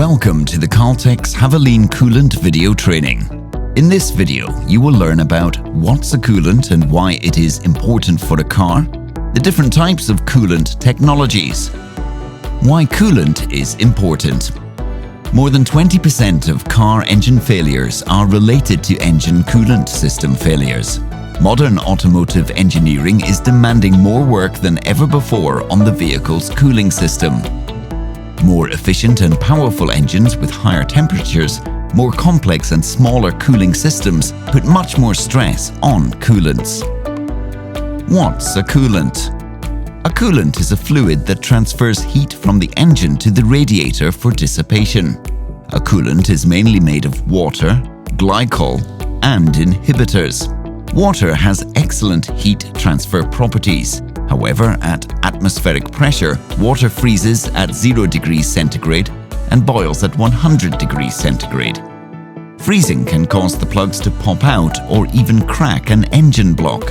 Welcome to the Caltex Havoline Coolant video training. In this video, you will learn about what's a coolant and why it is important for the car, the different types of coolant technologies, why coolant is important. More than 20% of car engine failures are related to engine coolant system failures. Modern automotive engineering is demanding more work than ever before on the vehicle's cooling system. More efficient and powerful engines with higher temperatures, more complex and smaller cooling systems put much more stress on coolants. What's a coolant? A coolant is a fluid that transfers heat from the engine to the radiator for dissipation. A coolant is mainly made of water, glycol, and inhibitors. Water has excellent heat transfer properties. However, at atmospheric pressure, water freezes at 0 degrees centigrade and boils at 100 degrees centigrade. Freezing can cause the plugs to pop out or even crack an engine block.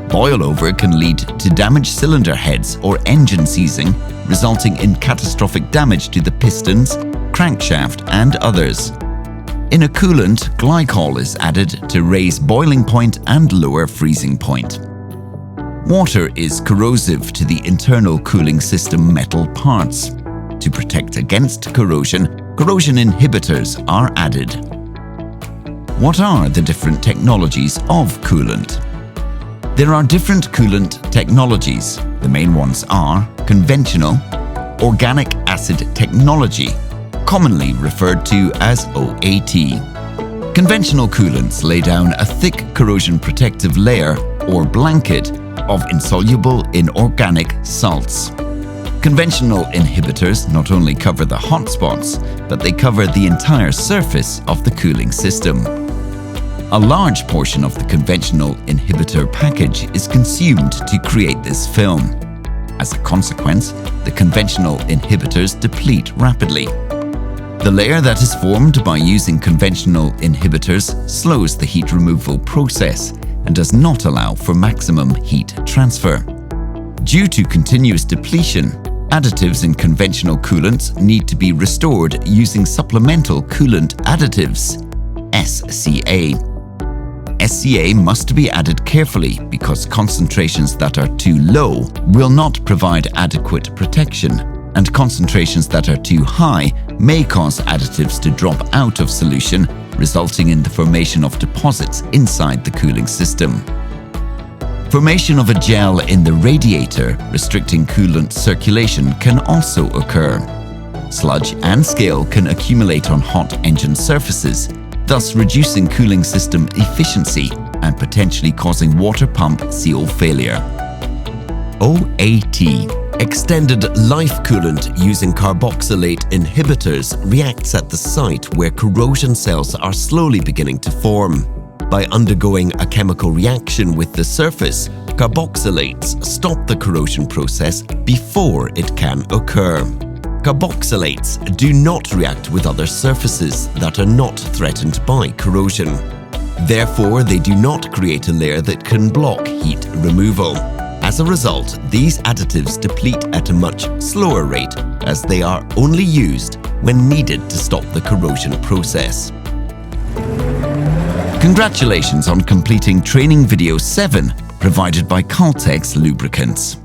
Boilover can lead to damaged cylinder heads or engine seizing, resulting in catastrophic damage to the pistons, crankshaft, and others. In a coolant, glycol is added to raise boiling point and lower freezing point. Water is corrosive to the internal cooling system metal parts. To protect against corrosion, corrosion inhibitors are added. What are the different technologies of coolant? There are different coolant technologies. The main ones are conventional, organic acid technology, commonly referred to as OAT. Conventional coolants lay down a thick corrosion protective layer or blanket of insoluble inorganic salts. Conventional inhibitors not only cover the hot spots, but they cover the entire surface of the cooling system. A large portion of the conventional inhibitor package is consumed to create this film. As a consequence, the conventional inhibitors deplete rapidly. The layer that is formed by using conventional inhibitors slows the heat removal process and does not allow for maximum heat transfer. Due to continuous depletion, additives in conventional coolants need to be restored using supplemental coolant additives, SCA. SCA must be added carefully because concentrations that are too low will not provide adequate protection, and concentrations that are too high may cause additives to drop out of solution, resulting in the formation of deposits inside the cooling system. Formation of a gel in the radiator, restricting coolant circulation, can also occur. Sludge and scale can accumulate on hot engine surfaces, thus reducing cooling system efficiency and potentially causing water pump seal failure. OAT. Extended life coolant using carboxylate inhibitors reacts at the site where corrosion cells are slowly beginning to form. By undergoing a chemical reaction with the surface, carboxylates stop the corrosion process before it can occur. Carboxylates do not react with other surfaces that are not threatened by corrosion. Therefore, they do not create a layer that can block heat removal. As a result, these additives deplete at a much slower rate as they are only used when needed to stop the corrosion process. Congratulations on completing training video 7 provided by Caltex Lubricants.